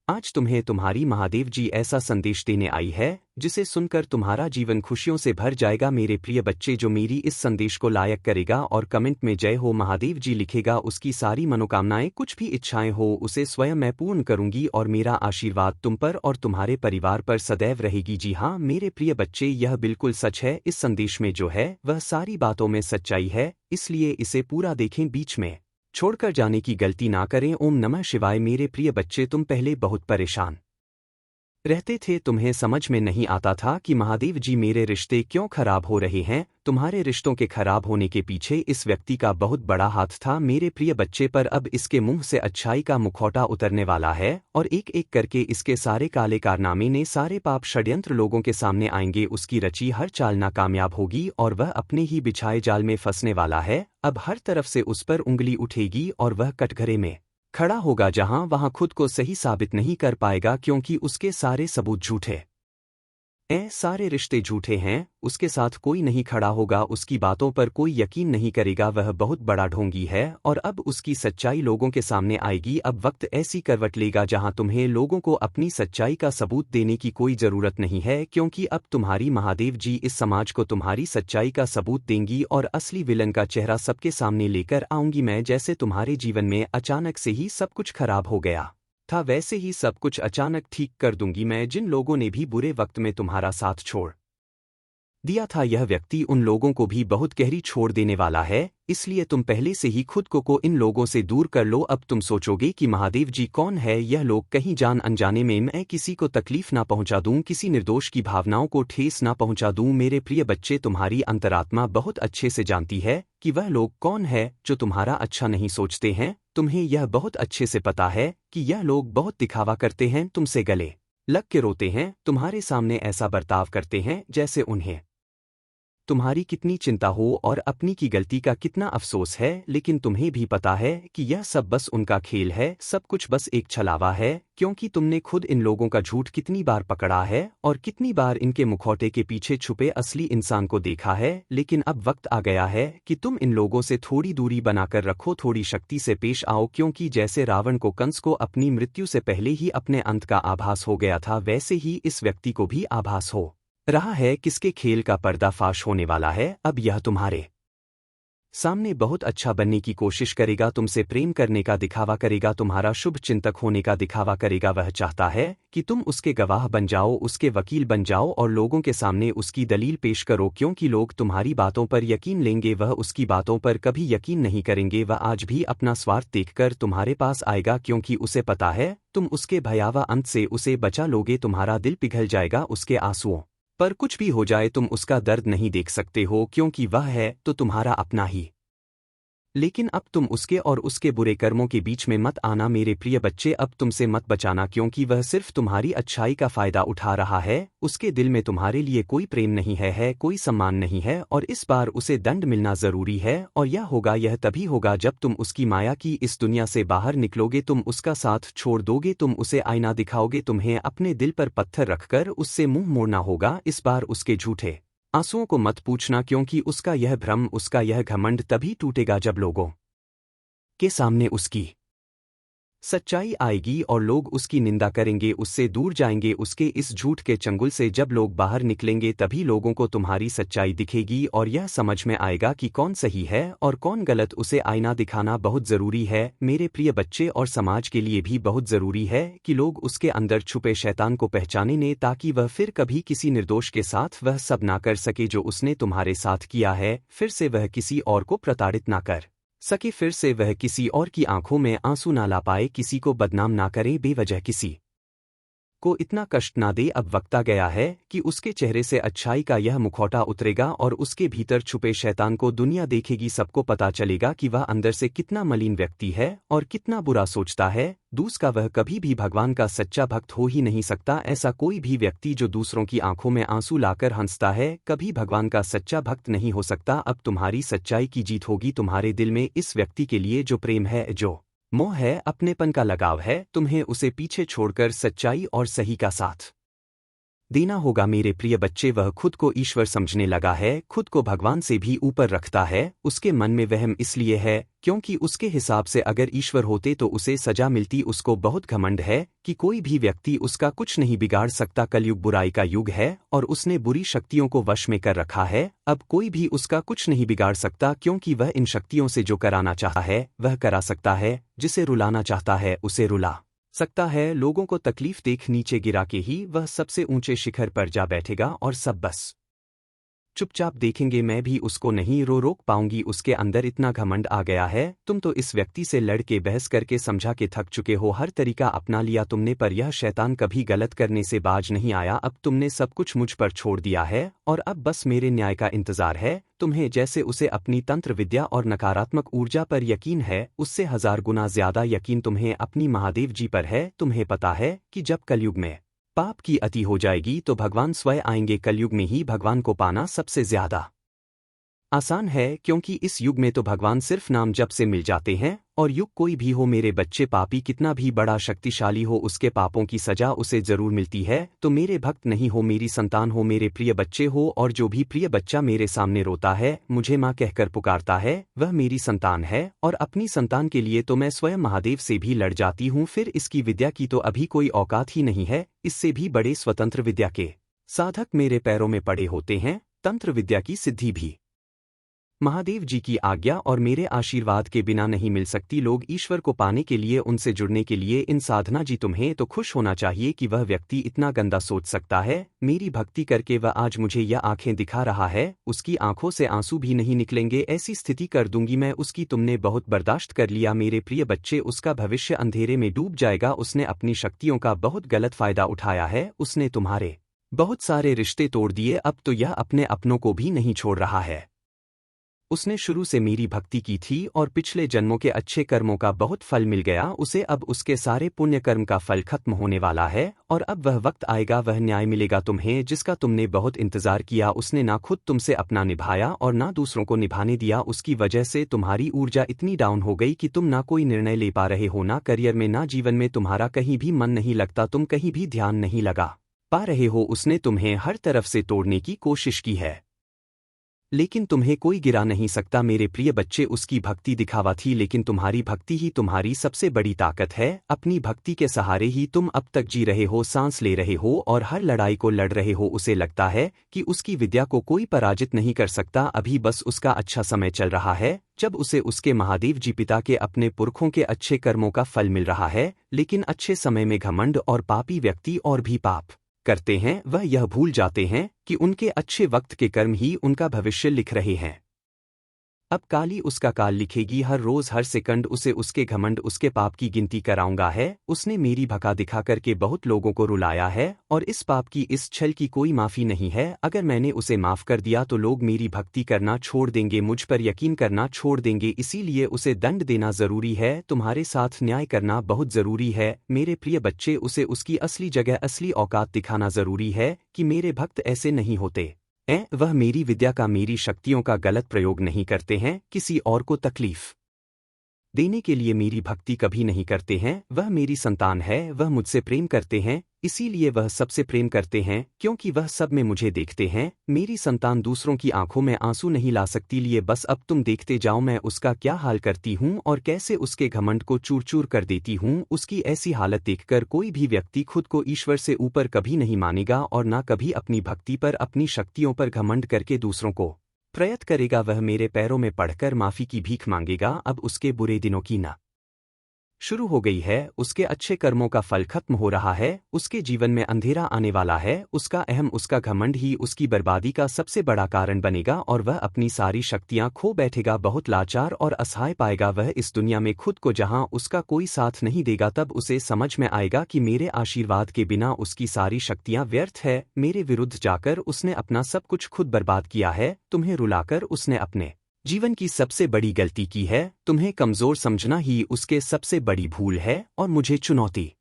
आज तुम्हें तुम्हारी महादेव जी ऐसा संदेश देने आई है जिसे सुनकर तुम्हारा जीवन खुशियों से भर जाएगा। मेरे प्रिय बच्चे, जो मेरी इस संदेश को लायक करेगा और कमेंट में जय हो महादेव जी लिखेगा, उसकी सारी मनोकामनाएं, कुछ भी इच्छाएं हो, उसे स्वयं मैं पूर्ण करूंगी और मेरा आशीर्वाद तुम पर और तुम्हारे परिवार पर सदैव रहेगी। जी हाँ मेरे प्रिय बच्चे, यह बिल्कुल सच है। इस संदेश में जो है वह सारी बातों में सच्चाई है, इसलिए इसे पूरा देखें, बीच में छोड़कर जाने की गलती ना करें। ओम नमः शिवाय। मेरे प्रिय बच्चे, तुम पहले बहुत परेशान रहते थे, तुम्हें समझ में नहीं आता था कि महादेव जी मेरे रिश्ते क्यों खराब हो रहे हैं। तुम्हारे रिश्तों के खराब होने के पीछे इस व्यक्ति का बहुत बड़ा हाथ था मेरे प्रिय बच्चे, पर अब इसके मुंह से अच्छाई का मुखौटा उतरने वाला है और एक एक करके इसके सारे काले कारनामे ने, सारे पाप षड्यंत्र लोगों के सामने आएंगे। उसकी रची हर चाल नाकामयाब होगी और वह अपने ही बिछाए जाल में फंसने वाला है। अब हर तरफ से उस पर उंगली उठेगी और वह कटघरे में खड़ा होगा, जहां वहां खुद को सही साबित नहीं कर पाएगा, क्योंकि उसके सारे सबूत झूठे सारे रिश्ते झूठे हैं। उसके साथ कोई नहीं खड़ा होगा, उसकी बातों पर कोई यकीन नहीं करेगा। वह बहुत बड़ा ढोंगी है और अब उसकी सच्चाई लोगों के सामने आएगी। अब वक्त ऐसी करवट लेगा जहां तुम्हें लोगों को अपनी सच्चाई का सबूत देने की कोई जरूरत नहीं है, क्योंकि अब तुम्हारी महादेव जी इस समाज को तुम्हारी सच्चाई का सबूत देंगी और असली विलन का चेहरा सबके सामने लेकर आऊंगी मैं। जैसे तुम्हारे जीवन में अचानक से ही सब कुछ खराब हो गया था, वैसे ही सब कुछ अचानक ठीक कर दूंगी मैं। जिन लोगों ने भी बुरे वक्त में तुम्हारा साथ छोड़ दिया था, यह व्यक्ति उन लोगों को भी बहुत गहरी छोड़ देने वाला है, इसलिए तुम पहले से ही खुद को इन लोगों से दूर कर लो। अब तुम सोचोगे कि महादेव जी कौन है यह लोग, कहीं जान अनजाने में मैं किसी को तकलीफ ना पहुंचा दूं, किसी निर्दोष की भावनाओं को ठेस ना पहुंचा दूं। मेरे प्रिय बच्चे, तुम्हारी अंतरात्मा बहुत अच्छे से जानती है कि वह लोग कौन है जो तुम्हारा अच्छा नहीं सोचते हैं। तुम्हें यह बहुत अच्छे से पता है कि यह लोग बहुत दिखावा करते हैं, तुमसे गले लग के रोते हैं, तुम्हारे सामने ऐसा बर्ताव करते हैं जैसे उन्हें तुम्हारी कितनी चिंता हो और अपनी की गलती का कितना अफसोस है। लेकिन तुम्हें भी पता है कि यह सब बस उनका खेल है, सब कुछ बस एक छलावा है, क्योंकि तुमने खुद इन लोगों का झूठ कितनी बार पकड़ा है और कितनी बार इनके मुखौटे के पीछे छुपे असली इंसान को देखा है। लेकिन अब वक्त आ गया है कि तुम इन लोगों से थोड़ी दूरी बनाकर रखो, थोड़ी शक्ति से पेश आओ, क्योंकि जैसे रावण को कंस को अपनी मृत्यु से पहले ही अपने अंत का आभास हो गया था, वैसे ही इस व्यक्ति को भी आभास हो रहा है किसके खेल का पर्दाफाश होने वाला है। अब यह तुम्हारे सामने बहुत अच्छा बनने की कोशिश करेगा, तुमसे प्रेम करने का दिखावा करेगा, तुम्हारा शुभ चिंतक होने का दिखावा करेगा। वह चाहता है कि तुम उसके गवाह बन जाओ, उसके वकील बन जाओ और लोगों के सामने उसकी दलील पेश करो, क्योंकि लोग तुम्हारी बातों पर यकीन लेंगे, वह उसकी बातों पर कभी यकीन नहीं करेंगे। वह आज भी अपना स्वार्थ देखकर तुम्हारे पास आएगा, क्योंकि उसे पता है तुम उसके भयावह अंत से उसे बचा लोगे। तुम्हारा दिल पिघल जाएगा उसके आंसुओं पर, कुछ भी हो जाए तुम उसका दर्द नहीं देख सकते हो, क्योंकि वह है तो तुम्हारा अपना ही। लेकिन अब तुम उसके और उसके बुरे कर्मों के बीच में मत आना मेरे प्रिय बच्चे, अब तुमसे मत बचाना, क्योंकि वह सिर्फ तुम्हारी अच्छाई का फायदा उठा रहा है। उसके दिल में तुम्हारे लिए कोई प्रेम नहीं है, कोई सम्मान नहीं है, और इस बार उसे दंड मिलना जरूरी है। और यह तभी होगा जब तुम उसकी माया की इस दुनिया से बाहर निकलोगे, तुम उसका साथ छोड़ दोगे, तुम उसे आईना दिखाओगे, तुम्हें अपने दिल पर पत्थर रखकर उससे मुंह मोड़ना होगा। इस बार उसके झूठे आंसुओं को मत पूछना, क्योंकि उसका यह भ्रम, उसका यह घमंड तभी टूटेगा जब लोगों के सामने उसकी सच्चाई आएगी और लोग उसकी निंदा करेंगे, उससे दूर जाएंगे उसके इस झूठ के चंगुल से। जब लोग बाहर निकलेंगे तभी लोगों को तुम्हारी सच्चाई दिखेगी और यह समझ में आएगा कि कौन सही है और कौन गलत। उसे आईना दिखाना बहुत जरूरी है मेरे प्रिय बच्चे, और समाज के लिए भी बहुत जरूरी है कि लोग उसके अंदर छुपे शैतान को पहचाने ने, ताकि वह फिर कभी किसी निर्दोष के साथ वह सब ना कर सके जो उसने तुम्हारे साथ किया है। फिर से वह किसी और को प्रताड़ित ना कर सके, फिर से वह किसी और की आंखों में आंसू ना ला पाए, किसी को बदनाम ना करे, बेवजह किसी को इतना कष्ट ना दे। अब वक्त आ गया है कि उसके चेहरे से अच्छाई का यह मुखौटा उतरेगा और उसके भीतर छुपे शैतान को दुनिया देखेगी, सबको पता चलेगा कि वह अंदर से कितना मलिन व्यक्ति है और कितना बुरा सोचता है। दूसरा, वह कभी भी भगवान का सच्चा भक्त हो ही नहीं सकता। ऐसा कोई भी व्यक्ति जो दूसरों की आंखों में आंसू लाकर हंसता है, कभी भगवान का सच्चा भक्त नहीं हो सकता। अब तुम्हारी सच्चाई की जीत होगी, तुम्हारे दिल में इस व्यक्ति के लिए जो प्रेम है, जो मोह है, अपनेपन का लगाव है, तुम्हें उसे पीछे छोड़कर सच्चाई और सही का साथ देना होगा मेरे प्रिय बच्चे। वह खुद को ईश्वर समझने लगा है, खुद को भगवान से भी ऊपर रखता है। उसके मन में वहम इसलिए है क्योंकि उसके हिसाब से अगर ईश्वर होते तो उसे सजा मिलती। उसको बहुत घमंड है कि कोई भी व्यक्ति उसका कुछ नहीं बिगाड़ सकता। कलयुग बुराई का युग है और उसने बुरी शक्तियों को वश में कर रखा है। अब कोई भी उसका कुछ नहीं बिगाड़ सकता क्योंकि वह इन शक्तियों से जो कराना चाहता है वह करा सकता है, जिसे रुलाना चाहता है उसे रुला सकता है। लोगों को तकलीफ देख नीचे गिरा के ही वह सबसे ऊंचे शिखर पर जा बैठेगा और सब बस चुपचाप देखेंगे। मैं भी उसको नहीं रोक पाऊंगी। उसके अंदर इतना घमंड आ गया है। तुम तो इस व्यक्ति से लड़ के बहस करके समझा के थक चुके हो, हर तरीका अपना लिया तुमने, पर यह शैतान कभी गलत करने से बाज नहीं आया। अब तुमने सब कुछ मुझ पर छोड़ दिया है और अब बस मेरे न्याय का इंतजार है। तुम्हें जैसे उसे अपनी तंत्र विद्या और नकारात्मक ऊर्जा पर यकीन है, उससे 1000 गुना ज्यादा यकीन तुम्हें अपनी महादेव जी पर है। तुम्हें पता है कि जब कलयुग में पाप की अति हो जाएगी तो भगवान स्वयं आएंगे। कलयुग में ही भगवान को पाना सबसे ज्यादा आसान है क्योंकि इस युग में तो भगवान सिर्फ नाम जप से मिल जाते हैं। और युग कोई भी हो मेरे बच्चे, पापी कितना भी बड़ा शक्तिशाली हो, उसके पापों की सजा उसे जरूर मिलती है। तो मेरे भक्त नहीं हो, मेरी संतान हो, मेरे प्रिय बच्चे हो। और जो भी प्रिय बच्चा मेरे सामने रोता है, मुझे माँ कहकर पुकारता है, वह मेरी संतान है। और अपनी संतान के लिए तो मैं स्वयं महादेव से भी लड़ जाती हूँ। फिर इसकी विद्या की तो अभी कोई औकात ही नहीं है। इससे भी बड़े स्वतंत्र विद्या के साधक मेरे पैरों में पड़े होते हैं। तंत्र विद्या की सिद्धि भी महादेव जी की आज्ञा और मेरे आशीर्वाद के बिना नहीं मिल सकती। लोग ईश्वर को पाने के लिए, उनसे जुड़ने के लिए इन साधना जी तुम्हें तो खुश होना चाहिए कि वह व्यक्ति इतना गंदा सोच सकता है। मेरी भक्ति करके वह आज मुझे यह आंखें दिखा रहा है, उसकी आंखों से आंसू भी नहीं निकलेंगे। ऐसी स्थिति कर दूंगी मैं उसकी। तुमने बहुत बर्दाश्त कर लिया मेरे प्रिय बच्चे, उसका भविष्य अंधेरे में डूब जाएगा। उसने अपनी शक्तियों का बहुत गलत फायदा उठाया है। उसने तुम्हारे बहुत सारे रिश्ते तोड़ दिए, अब तो यह अपने अपनों को भी नहीं छोड़ रहा है। उसने शुरू से मेरी भक्ति की थी और पिछले जन्मों के अच्छे कर्मों का बहुत फल मिल गया उसे। अब उसके सारे पुण्य कर्म का फल खत्म होने वाला है और अब वह वक्त आएगा, वह न्याय मिलेगा तुम्हें जिसका तुमने बहुत इंतजार किया। उसने ना खुद तुमसे अपना निभाया और ना दूसरों को निभाने दिया। उसकी वजह से तुम्हारी ऊर्जा इतनी डाउन हो गई कि तुम ना कोई निर्णय ले पा रहे हो, ना करियर में ना जीवन में। तुम्हारा कहीं भी मन नहीं लगता, तुम कहीं भी ध्यान नहीं लगा पा रहे हो। उसने तुम्हें हर तरफ से तोड़ने की कोशिश की है, लेकिन तुम्हें कोई गिरा नहीं सकता मेरे प्रिय बच्चे। उसकी भक्ति दिखावा थी, लेकिन तुम्हारी भक्ति ही तुम्हारी सबसे बड़ी ताकत है। अपनी भक्ति के सहारे ही तुम अब तक जी रहे हो, सांस ले रहे हो और हर लड़ाई को लड़ रहे हो। उसे लगता है कि उसकी विद्या को कोई पराजित नहीं कर सकता। अभी बस उसका अच्छा समय चल रहा है, जब उसे उसके महादेव जी पिता के अपने पुरखों के अच्छे कर्मों का फल मिल रहा है। लेकिन अच्छे समय में घमंड और पापी व्यक्ति और भी पाप करते हैं। वह यह भूल जाते हैं कि उनके अच्छे वक्त के कर्म ही उनका भविष्य लिख रहे हैं। अब काली उसका काल लिखेगी, हर रोज हर सेकंड उसे उसके घमंड उसके पाप की गिनती कराऊंगा है। उसने मेरी भका दिखा करके बहुत लोगों को रुलाया है और इस पाप की, इस छल की कोई माफी नहीं है। अगर मैंने उसे माफ कर दिया तो लोग मेरी भक्ति करना छोड़ देंगे, मुझ पर यकीन करना छोड़ देंगे। इसीलिए उसे दंड देना जरूरी है, तुम्हारे साथ न्याय करना बहुत जरूरी है मेरे प्रिय बच्चे। उसे उसकी असली जगह, असली औकात दिखाना जरूरी है कि मेरे भक्त ऐसे नहीं होते। वह मेरी विद्या का, मेरी शक्तियों का गलत प्रयोग नहीं करते हैं, किसी और को तकलीफ देने के लिए मेरी भक्ति कभी नहीं करते हैं। वह मेरी संतान है, वह मुझसे प्रेम करते हैं, इसीलिए वह सबसे प्रेम करते हैं क्योंकि वह सब में मुझे देखते हैं। मेरी संतान दूसरों की आंखों में आंसू नहीं ला सकती, लिए बस अब तुम देखते जाओ मैं उसका क्या हाल करती हूँ और कैसे उसके घमंड को चूर चूर कर देती हूँ। उसकी ऐसी हालत देखकर कोई भी व्यक्ति खुद को ईश्वर से ऊपर कभी नहीं मानेगा और ना कभी अपनी भक्ति पर, अपनी शक्तियों पर घमंड करके दूसरों को प्रयत्न करेगा। वह मेरे पैरों में पड़कर माफी की भीख मांगेगा। अब उसके बुरे दिनों की ना शुरू हो गई है, उसके अच्छे कर्मों का फल खत्म हो रहा है, उसके जीवन में अंधेरा आने वाला है। उसका अहम, उसका घमंड ही उसकी बर्बादी का सबसे बड़ा कारण बनेगा और वह अपनी सारी शक्तियां खो बैठेगा, बहुत लाचार और असहाय पाएगा वह इस दुनिया में खुद को, जहां उसका कोई साथ नहीं देगा। तब उसे समझ में आएगा कि मेरे आशीर्वाद के बिना उसकी सारी शक्तियां व्यर्थ है। मेरे विरुद्ध जाकर उसने अपना सब कुछ खुद बर्बाद किया है। तुम्हें रुलाकर उसने अपने जीवन की सबसे बड़ी गलती की है। तुम्हें कमजोर समझना ही उसके सबसे बड़ी भूल है और मुझे चुनौती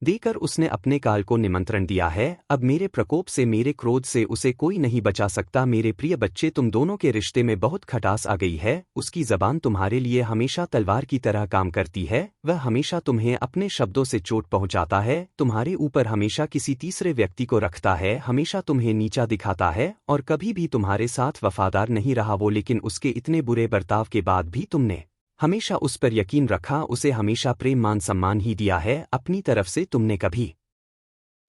देकर उसने अपने काल को निमंत्रण दिया है। अब मेरे प्रकोप से, मेरे क्रोध से उसे कोई नहीं बचा सकता। मेरे प्रिय बच्चे, तुम दोनों के रिश्ते में बहुत खटास आ गई है। उसकी जबान तुम्हारे लिए हमेशा तलवार की तरह काम करती है। वह हमेशा तुम्हें अपने शब्दों से चोट पहुंचाता है, तुम्हारे ऊपर हमेशा किसी तीसरे व्यक्ति को रखता है, हमेशा तुम्हें नीचा दिखाता है और कभी भी तुम्हारे साथ वफादार नहीं रहा वो। लेकिन उसके इतने बुरे बर्ताव के बाद भी तुमने हमेशा उस पर यकीन रखा, उसे हमेशा प्रेम मान सम्मान ही दिया है। अपनी तरफ से तुमने कभी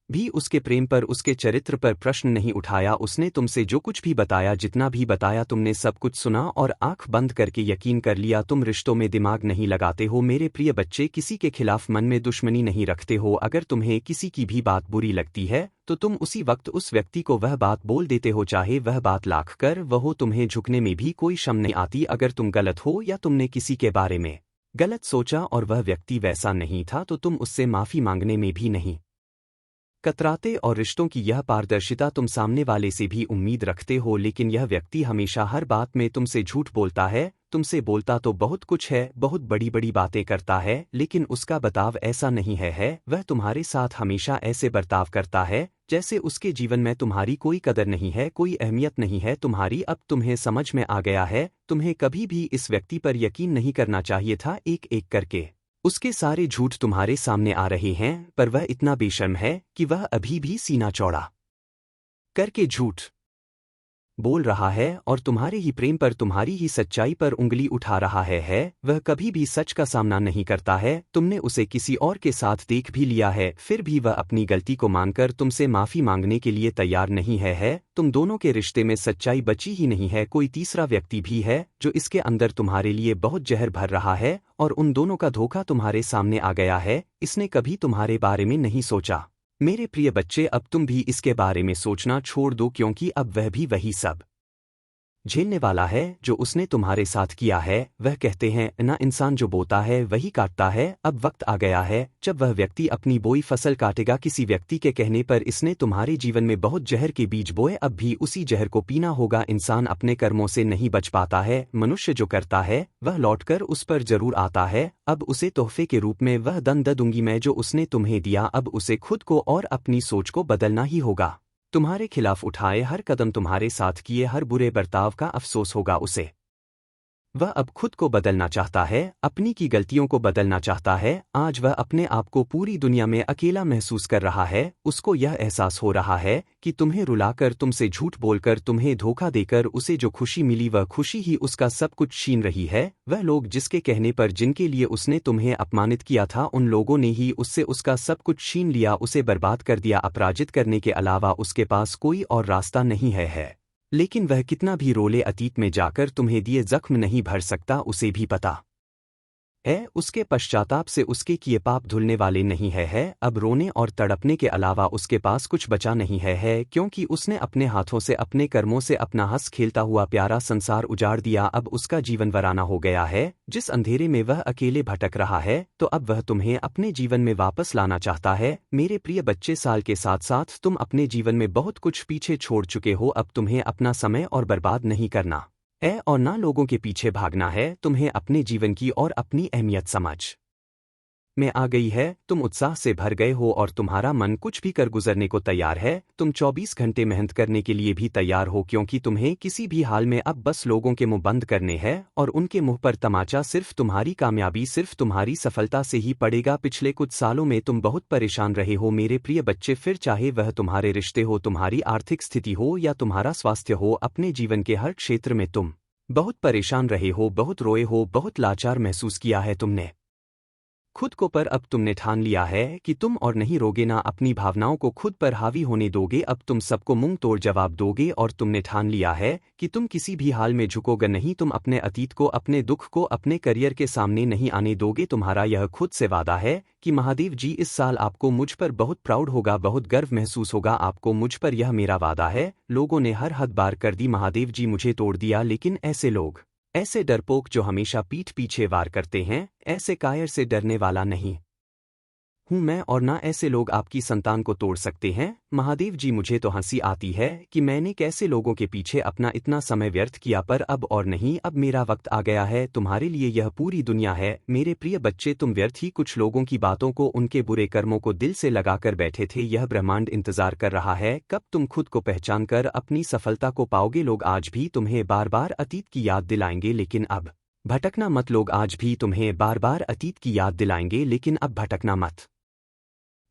भी उसके प्रेम पर, उसके चरित्र पर प्रश्न नहीं उठाया। उसने तुमसे जो कुछ भी बताया, जितना भी बताया, तुमने सब कुछ सुना और आंख बंद करके यकीन कर लिया। तुम रिश्तों में दिमाग नहीं लगाते हो मेरे प्रिय बच्चे, किसी के खिलाफ मन में दुश्मनी नहीं रखते हो। अगर तुम्हें किसी की भी बात बुरी लगती है तो तुम उसी वक्त उस व्यक्ति को वह बात बोल देते हो, चाहे वह बात लाख कर वह हो। तुम्हें झुकने में भी कोई शर्म नहीं आती। अगर तुम गलत हो या तुमने किसी के बारे में गलत सोचा और वह व्यक्ति वैसा नहीं था तो तुम उससे माफी मांगने में भी नहीं कतराते। और रिश्तों की यह पारदर्शिता तुम सामने वाले से भी उम्मीद रखते हो, लेकिन यह व्यक्ति हमेशा हर बात में तुमसे झूठ बोलता है। तुमसे बोलता तो बहुत कुछ है, बहुत बड़ी बड़ी बातें करता है, लेकिन उसका बर्ताव ऐसा नहीं है। वह तुम्हारे साथ हमेशा ऐसे बर्ताव करता है जैसे उसके जीवन में तुम्हारी कोई कदर नहीं है, कोई अहमियत नहीं है तुम्हारी। अब तुम्हें समझ में आ गया है, तुम्हें कभी भी इस व्यक्ति पर यकीन नहीं करना चाहिए था। एक एक करके उसके सारे झूठ तुम्हारे सामने आ रहे हैं, पर वह इतना बेशर्म है कि वह अभी भी सीना चौड़ा करके झूठ बोल रहा है और तुम्हारे ही प्रेम पर, तुम्हारी ही सच्चाई पर उंगली उठा रहा है। वह कभी भी सच का सामना नहीं करता है। तुमने उसे किसी और के साथ देख भी लिया है, फिर भी वह अपनी गलती को मानकर तुमसे माफी मांगने के लिए तैयार नहीं है। तुम दोनों के रिश्ते में सच्चाई बची ही नहीं है, कोई तीसरा व्यक्ति भी है जो इसके अंदर तुम्हारे लिए बहुत जहर भर रहा है और उन दोनों का धोखा तुम्हारे सामने आ गया है। इसने कभी तुम्हारे बारे में नहीं सोचा मेरे प्रिय बच्चे। अब तुम भी इसके बारे में सोचना छोड़ दो, क्योंकि अब वह भी वही सब झेलने वाला है जो उसने तुम्हारे साथ किया है। वह कहते हैं ना, इंसान जो बोता है वही काटता है। अब वक्त आ गया है जब वह व्यक्ति अपनी बोई फसल काटेगा। किसी व्यक्ति के कहने पर इसने तुम्हारे जीवन में बहुत जहर के बीज बोए, अब भी उसी जहर को पीना होगा। इंसान अपने कर्मों से नहीं बच पाता है, मनुष्य जो करता है वह लौटकर उस पर जरूर आता है। अब उसे तोहफे के रूप में वह दंड दूंगी मैं जो उसने तुम्हें दिया। अब उसे खुद को और अपनी सोच को बदलना ही होगा। तुम्हारे खिलाफ उठाए हर कदम, तुम्हारे साथ किए हर बुरे बर्ताव का अफसोस होगा उसे। वह अब खुद को बदलना चाहता है, अपनी की गलतियों को बदलना चाहता है। आज वह अपने आप को पूरी दुनिया में अकेला महसूस कर रहा है। उसको यह एहसास हो रहा है कि तुम्हें रुलाकर, तुमसे झूठ बोलकर, तुम्हें धोखा देकर उसे जो खुशी मिली वह खुशी ही उसका सब कुछ छीन रही है। वह लोग जिसके कहने पर, जिनके लिए उसने तुम्हें अपमानित किया था, उन लोगों ने ही उससे उसका सब कुछ छीन लिया, उसे बर्बाद कर दिया। अपराजित करने के अलावा उसके पास कोई और रास्ता नहीं है। लेकिन वह कितना भी रोले, अतीत में जाकर तुम्हें दिए जख्म नहीं भर सकता, उसे भी पता है उसके पश्चाताप से उसके किए पाप धुलने वाले नहीं है। अब रोने और तड़पने के अलावा उसके पास कुछ बचा नहीं है, क्योंकि उसने अपने हाथों से, अपने कर्मों से अपना हंस खेलता हुआ प्यारा संसार उजाड़ दिया। अब उसका जीवन वीराना हो गया है। जिस अंधेरे में वह अकेले भटक रहा है, तो अब वह तुम्हें अपने जीवन में वापस लाना चाहता है। मेरे प्रिय बच्चे, साल के साथ साथ तुम अपने जीवन में बहुत कुछ पीछे छोड़ चुके हो। अब तुम्हें अपना समय और बर्बाद नहीं करना है और ना लोगों के पीछे भागना है। तुम्हें अपने जीवन की और अपनी अहमियत समझ में आ गई है। तुम उत्साह से भर गए हो और तुम्हारा मन कुछ भी कर गुजरने को तैयार है। तुम 24 घंटे मेहनत करने के लिए भी तैयार हो, क्योंकि तुम्हें किसी भी हाल में अब बस लोगों के मुंह बंद करने हैं और उनके मुंह पर तमाचा सिर्फ तुम्हारी कामयाबी, सिर्फ तुम्हारी सफलता से ही पड़ेगा। पिछले कुछ सालों में तुम बहुत परेशान रहे हो मेरे प्रिय बच्चे, फिर चाहे वह तुम्हारे रिश्ते हो, तुम्हारी आर्थिक स्थिति हो या तुम्हारा स्वास्थ्य हो, अपने जीवन के हर क्षेत्र में तुम बहुत परेशान रहे हो, बहुत रोए हो, बहुत लाचार महसूस किया है तुमने खुद को। पर अब तुमने ठान लिया है कि तुम और नहीं रोगे, ना अपनी भावनाओं को खुद पर हावी होने दोगे। अब तुम सबको मुंह तोड़ जवाब दोगे और तुमने ठान लिया है कि तुम किसी भी हाल में झुकोगे नहीं। तुम अपने अतीत को, अपने दुख को, अपने करियर के सामने नहीं आने दोगे। तुम्हारा यह खुद से वादा है कि महादेव जी, इस साल आपको मुझ पर बहुत प्राउड होगा, बहुत गर्व महसूस होगा आपको मुझ पर, यह मेरा वादा है। लोगों ने हर हद बार कर दी महादेव जी, मुझे तोड़ दिया, लेकिन ऐसे लोग, ऐसे डरपोक जो हमेशा पीठ पीछे वार करते हैं, ऐसे कायर से डरने वाला नहीं हूँ मैं और ना ऐसे लोग आपकी संतान को तोड़ सकते हैं। महादेव जी मुझे तो हंसी आती है कि मैंने कैसे लोगों के पीछे अपना इतना समय व्यर्थ किया, पर अब और नहीं, अब मेरा वक्त आ गया है। तुम्हारे लिए यह पूरी दुनिया है। मेरे प्रिय बच्चे, तुम व्यर्थ ही कुछ लोगों की बातों को, उनके बुरे कर्मों को दिल से लगाकर बैठे थे। यह ब्रह्मांड इंतजार कर रहा है कब तुम खुद को पहचान कर अपनी सफलता को पाओगे। लोग आज भी तुम्हें बार बार अतीत की याद दिलाएंगे, लेकिन अब भटकना मत। लोग आज भी तुम्हें बार बार अतीत की याद दिलाएंगे, लेकिन अब भटकना मत।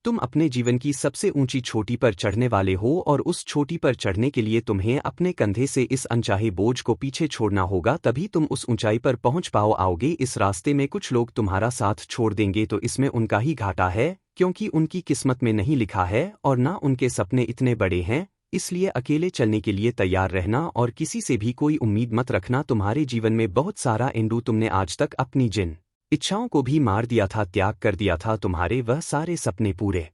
तुम अपने जीवन की सबसे ऊंची चोटी पर चढ़ने वाले हो, और उस चोटी पर चढ़ने के लिए तुम्हें अपने कंधे से इस अनचाहे बोझ को पीछे छोड़ना होगा, तभी तुम उस ऊंचाई पर पहुंच आओगे। इस रास्ते में कुछ लोग तुम्हारा साथ छोड़ देंगे तो इसमें उनका ही घाटा है, क्योंकि उनकी किस्मत में नहीं लिखा है और ना उनके सपने इतने बड़े हैं। इसलिए अकेले चलने के लिए तैयार रहना और किसी से भी कोई उम्मीद मत रखना। तुम्हारे जीवन में बहुत सारा एंडू, तुमने आज तक अपनी जिन इच्छाओं को भी मार दिया था, त्याग कर दिया था। तुम्हारे वह सारे सपने पूरे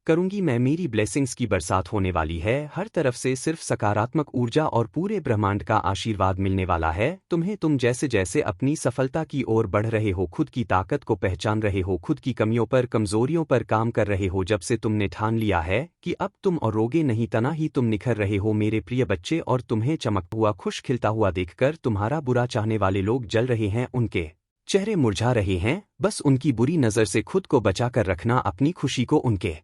करूंगी मैं। मेरी ब्लेसिंग्स की बरसात होने वाली है, हर तरफ से सिर्फ सकारात्मक ऊर्जा और पूरे ब्रह्मांड का आशीर्वाद मिलने वाला है तुम्हें। तुम जैसे जैसे अपनी सफलता की ओर बढ़ रहे हो, खुद की ताकत को पहचान रहे हो, खुद की कमियों पर, कमजोरियों पर काम कर रहे हो, जब से तुमने ठान लिया है कि अब तुम और रोगे नहीं, तना ही तुम निखर रहे हो मेरे प्रिय बच्चे। और तुम्हें चमकता हुआ, खुश खिलता हुआ देखकर तुम्हारा बुरा चाहने वाले लोग जल रहे हैं, उनके चेहरे मुरझा रहे हैं। बस उनकी बुरी नज़र से खुद को बचा कर रखना, अपनी खुशी को उनके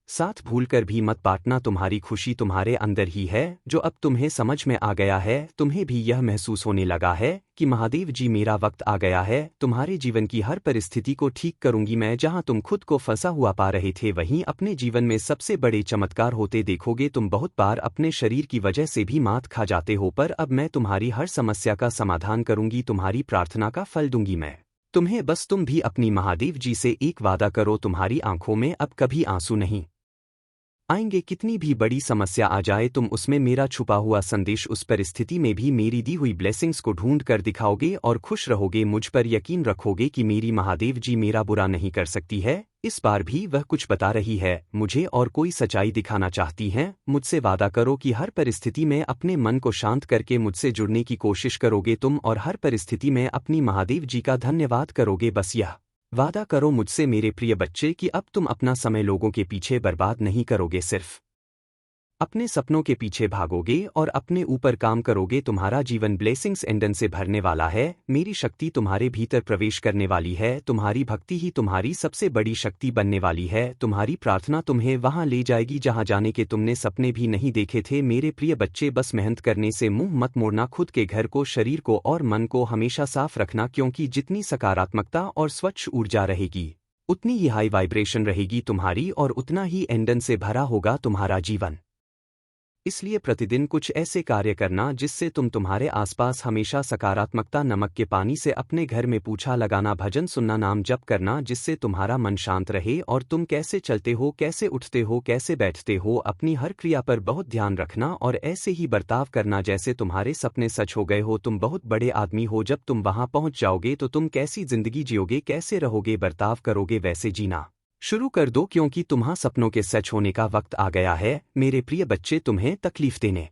साथ भूलकर भी मत बांटना। तुम्हारी खुशी तुम्हारे अंदर ही है, जो अब तुम्हें समझ में आ गया है। तुम्हें भी यह महसूस होने लगा है कि महादेव जी, मेरा वक्त आ गया है। तुम्हारे जीवन की हर परिस्थिति को ठीक करूंगी मैं। जहां तुम खुद को फंसा हुआ पा रहे थे, वहीं अपने जीवन में सबसे बड़े चमत्कार होते देखोगे। तुम बहुत बार अपने शरीर की वजह से भी मात खा जाते हो, पर अब मैं तुम्हारी हर समस्या का समाधान करूंगी, तुम्हारी प्रार्थना का फल दूंगी मैं तुम्हें। बस तुम भी अपनी महादेव जी से एक वादा करो, तुम्हारी आंखों में अब कभी आंसू नहीं आएंगे। कितनी भी बड़ी समस्या आ जाए, तुम उसमें मेरा छुपा हुआ संदेश, उस परिस्थिति में भी मेरी दी हुई ब्लेसिंग्स को ढूंढ कर दिखाओगे और खुश रहोगे। मुझ पर यकीन रखोगे कि मेरी महादेव जी मेरा बुरा नहीं कर सकती है। इस बार भी वह कुछ बता रही है मुझे और कोई सच्चाई दिखाना चाहती हैं। मुझसे वादा करो कि हर परिस्थिति में अपने मन को शांत करके मुझसे जुड़ने की कोशिश करोगे तुम, और हर परिस्थिति में अपनी महादेव जी का धन्यवाद करोगे। बस यह वादा करो मुझसे मेरे प्रिय बच्चे कि अब तुम अपना समय लोगों के पीछे बर्बाद नहीं करोगे, सिर्फ अपने सपनों के पीछे भागोगे और अपने ऊपर काम करोगे। तुम्हारा जीवन ब्लेसिंग्स एंडन से भरने वाला है। मेरी शक्ति तुम्हारे भीतर प्रवेश करने वाली है। तुम्हारी भक्ति ही तुम्हारी सबसे बड़ी शक्ति बनने वाली है। तुम्हारी प्रार्थना तुम्हें वहां ले जाएगी जहां जाने के तुमने सपने भी नहीं देखे थे। मेरे प्रिय बच्चे, बस मेहनत करने से मुंह मत मोड़ना। खुद के घर को, शरीर को और मन को हमेशा साफ रखना, क्योंकि जितनी सकारात्मकता और स्वच्छ ऊर्जा रहेगी, उतनी ही हाई वाइब्रेशन रहेगी तुम्हारी, और उतना ही एंडन से भरा होगा तुम्हारा जीवन। इसलिए प्रतिदिन कुछ ऐसे कार्य करना जिससे तुम तुम्हारे आसपास हमेशा सकारात्मकता, नमक के पानी से अपने घर में पूछा लगाना, भजन सुनना, नाम जप करना, जिससे तुम्हारा मन शांत रहे और तुम कैसे चलते हो, कैसे उठते हो, कैसे बैठते हो, अपनी हर क्रिया पर बहुत ध्यान रखना और ऐसे ही बर्ताव करना जैसे तुम्हारे सपने सच हो गए हो। तुम बहुत बड़े आदमी हो। जब तुम वहां पहुंच जाओगे तो तुम कैसी जिंदगी जियोगे, कैसे रहोगे, बर्ताव करोगे, वैसे जीना शुरू कर दो, क्योंकि तुम्हारा सपनों के सच होने का वक्त आ गया है। मेरे प्रिय बच्चे, तुम्हें तकलीफ देने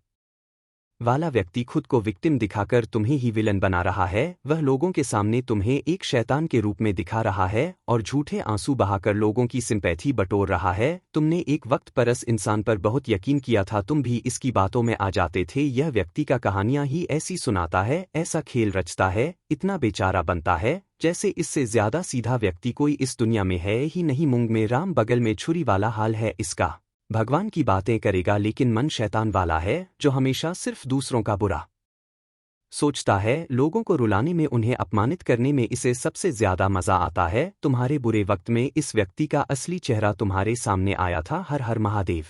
वाला व्यक्ति खुद को विक्टिम दिखाकर तुम्हें ही विलन बना रहा है। वह लोगों के सामने तुम्हें एक शैतान के रूप में दिखा रहा है और झूठे आंसू बहाकर लोगों की सिंपैथी बटोर रहा है। तुमने एक वक्त पर इस इंसान पर बहुत यकीन किया था, तुम भी इसकी बातों में आ जाते थे। यह व्यक्ति का कहानियां ही ऐसी सुनाता है, ऐसा खेल रचता है, इतना बेचारा बनता है जैसे इससे ज्यादा सीधा व्यक्ति कोई इस दुनिया में है ही नहीं। मूंग में राम बगल में छुरी वाला हाल है इसका। भगवान की बातें करेगा लेकिन मन शैतान वाला है, जो हमेशा सिर्फ दूसरों का बुरा सोचता है। लोगों को रुलाने में, उन्हें अपमानित करने में इसे सबसे ज्यादा मजा आता है। तुम्हारे बुरे वक्त में इस व्यक्ति का असली चेहरा तुम्हारे सामने आया था। हर हर महादेव।